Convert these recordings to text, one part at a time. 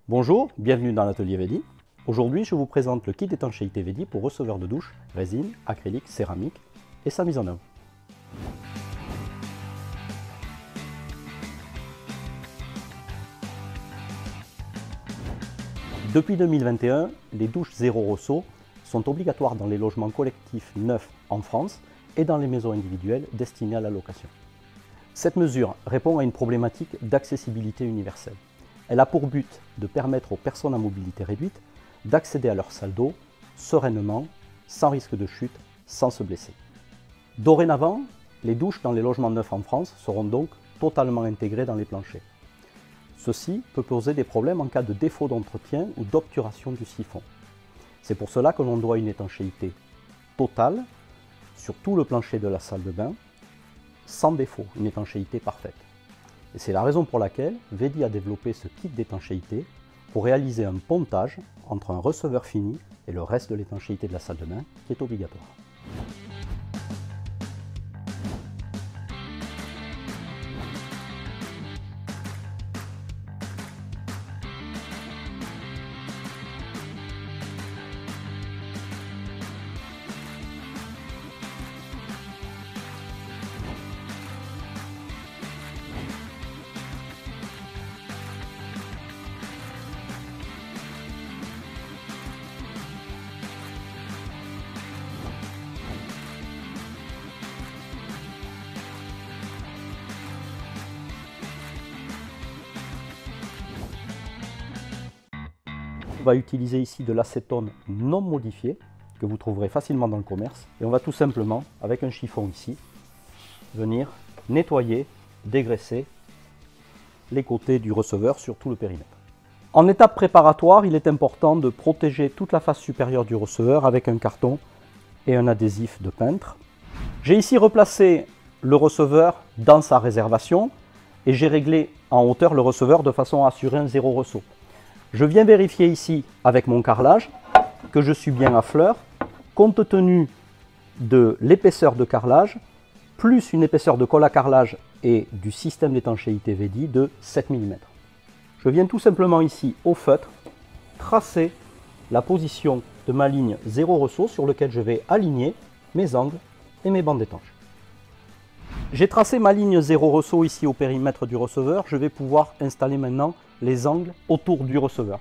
Bonjour, bienvenue dans l'atelier Vedi. Aujourd'hui, je vous présente le kit d'étanchéité Vedi pour receveur de douche, résine, acrylique, céramique et sa mise en œuvre. Depuis 2021, les douches zéro ressaut sont obligatoires dans les logements collectifs neufs en France et dans les maisons individuelles destinées à la location. Cette mesure répond à une problématique d'accessibilité universelle. Elle a pour but de permettre aux personnes à mobilité réduite d'accéder à leur salle d'eau sereinement, sans risque de chute, sans se blesser. Dorénavant, les douches dans les logements neufs en France seront donc totalement intégrées dans les planchers. Ceci peut poser des problèmes en cas de défaut d'entretien ou d'obturation du siphon. C'est pour cela que l'on doit une étanchéité totale sur tout le plancher de la salle de bain, sans défaut, une étanchéité parfaite. Et c'est la raison pour laquelle Vedi a développé ce kit d'étanchéité pour réaliser un pontage entre un receveur fini et le reste de l'étanchéité de la salle de bain qui est obligatoire. On va utiliser ici de l'acétone non modifié que vous trouverez facilement dans le commerce et on va tout simplement, avec un chiffon ici, venir nettoyer, dégraisser les côtés du receveur sur tout le périmètre. En étape préparatoire, il est important de protéger toute la face supérieure du receveur avec un carton et un adhésif de peintre. J'ai ici replacé le receveur dans sa réservation et j'ai réglé en hauteur le receveur de façon à assurer un zéro ressaut. Je viens vérifier ici avec mon carrelage que je suis bien à fleur, compte tenu de l'épaisseur de carrelage, plus une épaisseur de colle à carrelage et du système d'étanchéité Vedi de 7 mm. Je viens tout simplement ici au feutre tracer la position de ma ligne zéro ressaut sur laquelle je vais aligner mes angles et mes bandes étanches. J'ai tracé ma ligne zéro ressaut ici au périmètre du receveur. Je vais pouvoir installer maintenant les angles autour du receveur.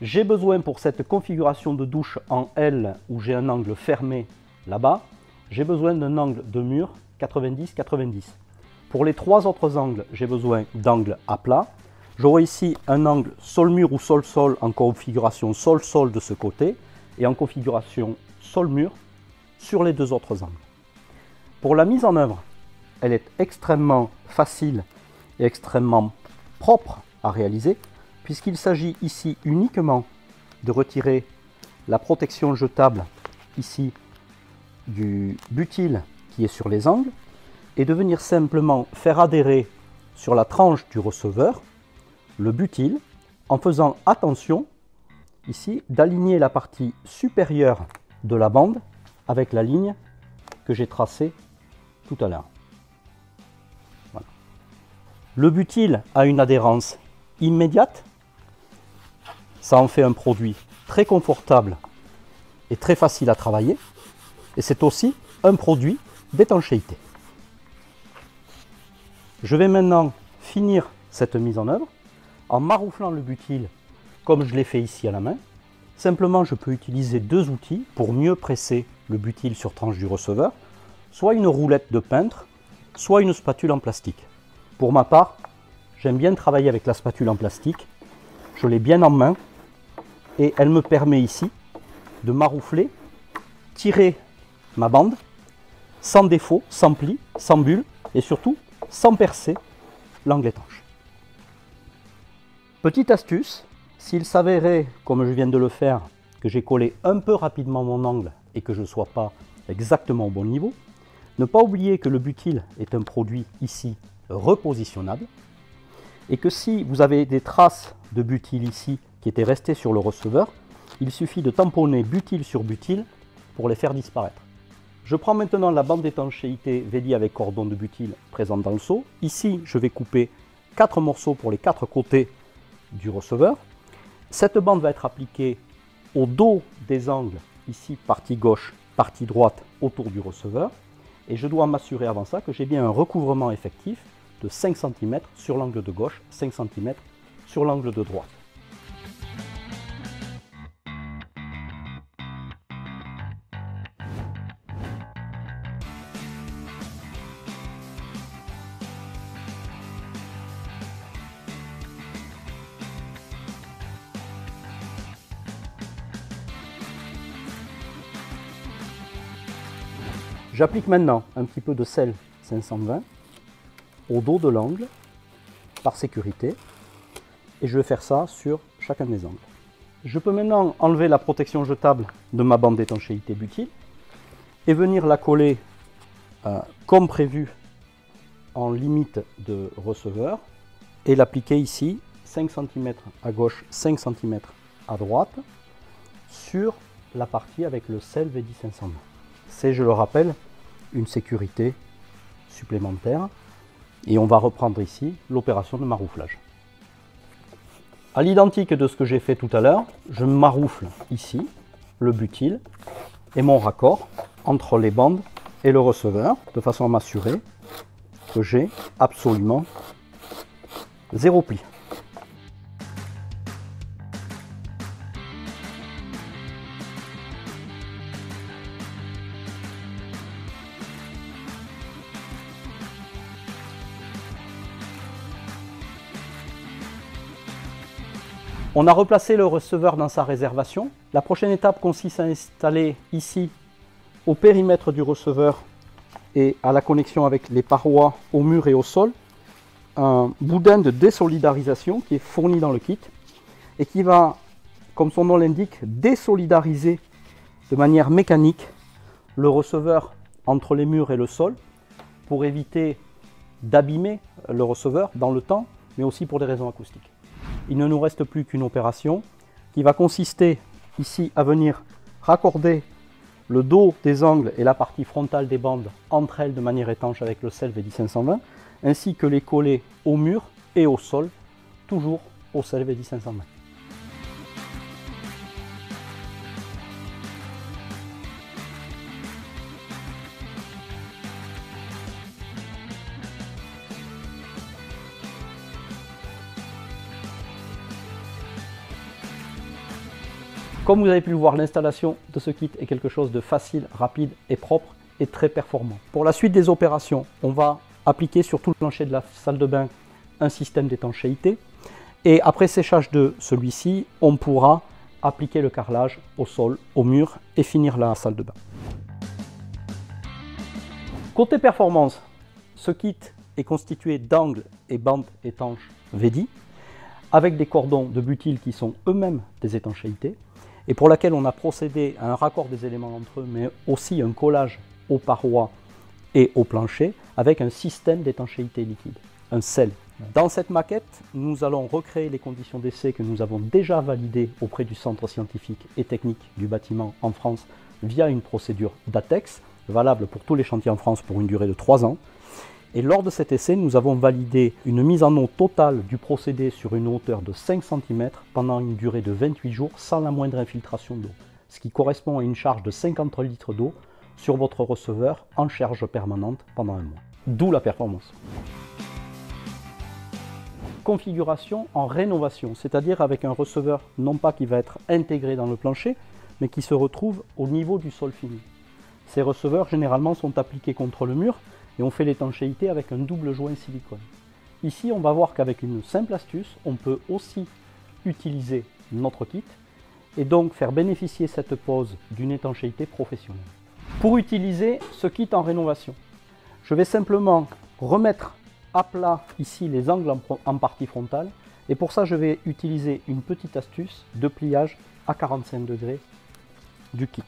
J'ai besoin pour cette configuration de douche en L où j'ai un angle fermé là-bas, j'ai besoin d'un angle de mur 90-90. Pour les trois autres angles, j'ai besoin d'angles à plat. J'aurai ici un angle sol-mur ou sol-sol en configuration sol-sol de ce côté et en configuration sol-mur sur les deux autres angles. Pour la mise en œuvre, elle est extrêmement facile et extrêmement propre à réaliser puisqu'il s'agit ici uniquement de retirer la protection jetable ici du butyl qui est sur les angles et de venir simplement faire adhérer sur la tranche du receveur le butyl en faisant attention ici d'aligner la partie supérieure de la bande avec la ligne que j'ai tracée tout à l'heure. Voilà. Le butyl a une adhérence immédiate, ça en fait un produit très confortable et très facile à travailler et c'est aussi un produit d'étanchéité. Je vais maintenant finir cette mise en œuvre en marouflant le butyl comme je l'ai fait ici à la main. Simplement je peux utiliser deux outils pour mieux presser le butyl sur tranche du receveur, soit une roulette de peintre, soit une spatule en plastique. Pour ma part, j'aime bien travailler avec la spatule en plastique. Je l'ai bien en main et elle me permet ici de maroufler, tirer ma bande sans défaut, sans pli, sans bulle et surtout sans percer l'angle étanche. Petite astuce, s'il s'avérait, comme je viens de le faire, que j'ai collé un peu rapidement mon angle et que je ne sois pas exactement au bon niveau, ne pas oublier que le butyl est un produit ici repositionnable et que si vous avez des traces de butyl ici qui étaient restées sur le receveur, il suffit de tamponner butyl sur butyl pour les faire disparaître. Je prends maintenant la bande d'étanchéité Vedi avec cordon de butyl présente dans le seau. Ici, je vais couper 4 morceaux pour les 4 côtés du receveur Cette bande va être appliquée au dos des angles, ici partie gauche, partie droite autour du receveur. Et je dois m'assurer avant ça que j'ai bien un recouvrement effectif de 5 cm sur l'angle de gauche, 5 cm sur l'angle de droite. J'applique maintenant un petit peu de sel 520 au dos de l'angle, par sécurité, et je vais faire ça sur chacun des angles. Je peux maintenant enlever la protection jetable de ma bande d'étanchéité butyl et venir la coller comme prévu en limite de receveur et l'appliquer ici 5 cm à gauche, 5 cm à droite sur la partie avec le sel VD 520. C'est, je le rappelle, une sécurité supplémentaire. Et on va reprendre ici l'opération de marouflage. À l'identique de ce que j'ai fait tout à l'heure, je maroufle ici le butyl et mon raccord entre les bandes et le receveur, de façon à m'assurer que j'ai absolument zéro pli. On a replacé le receveur dans sa réservation. La prochaine étape consiste à installer ici, au périmètre du receveur et à la connexion avec les parois au mur et au sol, un boudin de désolidarisation qui est fourni dans le kit et qui va, comme son nom l'indique, désolidariser de manière mécanique le receveur entre les murs et le sol pour éviter d'abîmer le receveur dans le temps, mais aussi pour des raisons acoustiques. Il ne nous reste plus qu'une opération qui va consister ici à venir raccorder le dos des angles et la partie frontale des bandes entre elles de manière étanche avec le sel VD 520, ainsi que les coller au mur et au sol, toujours au sel VD 520. Comme vous avez pu le voir, l'installation de ce kit est quelque chose de facile, rapide et propre et très performant. Pour la suite des opérations, on va appliquer sur tout le plancher de la salle de bain un système d'étanchéité. Et après séchage de celui-ci, on pourra appliquer le carrelage au sol, au mur et finir la salle de bain. Côté performance, ce kit est constitué d'angles et bandes étanches VD avec des cordons de butyl qui sont eux-mêmes des étanchéités, et pour laquelle on a procédé à un raccord des éléments entre eux, mais aussi un collage aux parois et au plancher avec un système d'étanchéité liquide, un sel. Dans cette maquette, nous allons recréer les conditions d'essai que nous avons déjà validées auprès du Centre scientifique et technique du bâtiment en France via une procédure d'ATEX, valable pour tous les chantiers en France pour une durée de 3 ans. Et lors de cet essai, nous avons validé une mise en eau totale du procédé sur une hauteur de 5 cm pendant une durée de 28 jours sans la moindre infiltration d'eau, ce qui correspond à une charge de 50 litres d'eau sur votre receveur en charge permanente pendant un mois. D'où la performance. Configuration en rénovation, c'est-à-dire avec un receveur non pas qui va être intégré dans le plancher, mais qui se retrouve au niveau du sol fini. Ces receveurs généralement sont appliqués contre le mur et on fait l'étanchéité avec un double joint silicone. Ici, on va voir qu'avec une simple astuce, on peut aussi utiliser notre kit et donc faire bénéficier cette pose d'une étanchéité professionnelle. Pour utiliser ce kit en rénovation, je vais simplement remettre à plat ici les angles en partie frontale et pour ça, je vais utiliser une petite astuce de pliage à 45 degrés du kit.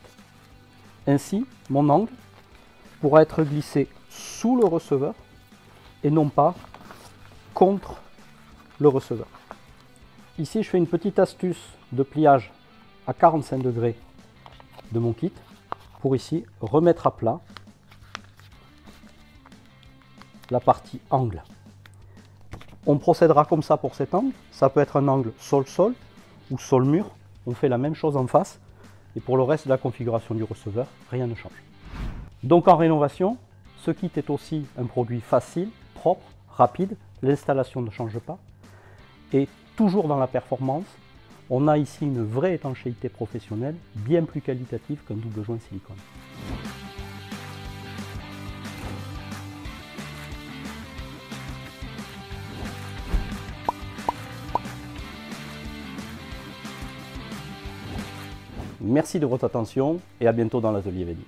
Ainsi, mon angle pourra être glissé sous le receveur et non pas contre le receveur. Ici, je fais une petite astuce de pliage à 45 degrés de mon kit pour ici remettre à plat la partie angle. On procédera comme ça pour cet angle. Ça peut être un angle sol-sol ou sol-mur, on fait la même chose en face. Et pour le reste de la configuration du receveur, rien ne change. Donc en rénovation, ce kit est aussi un produit facile, propre, rapide. L'installation ne change pas. Et toujours dans la performance, on a ici une vraie étanchéité professionnelle, bien plus qualitative qu'un double joint silicone. Merci de votre attention et à bientôt dans l'atelier Vedi.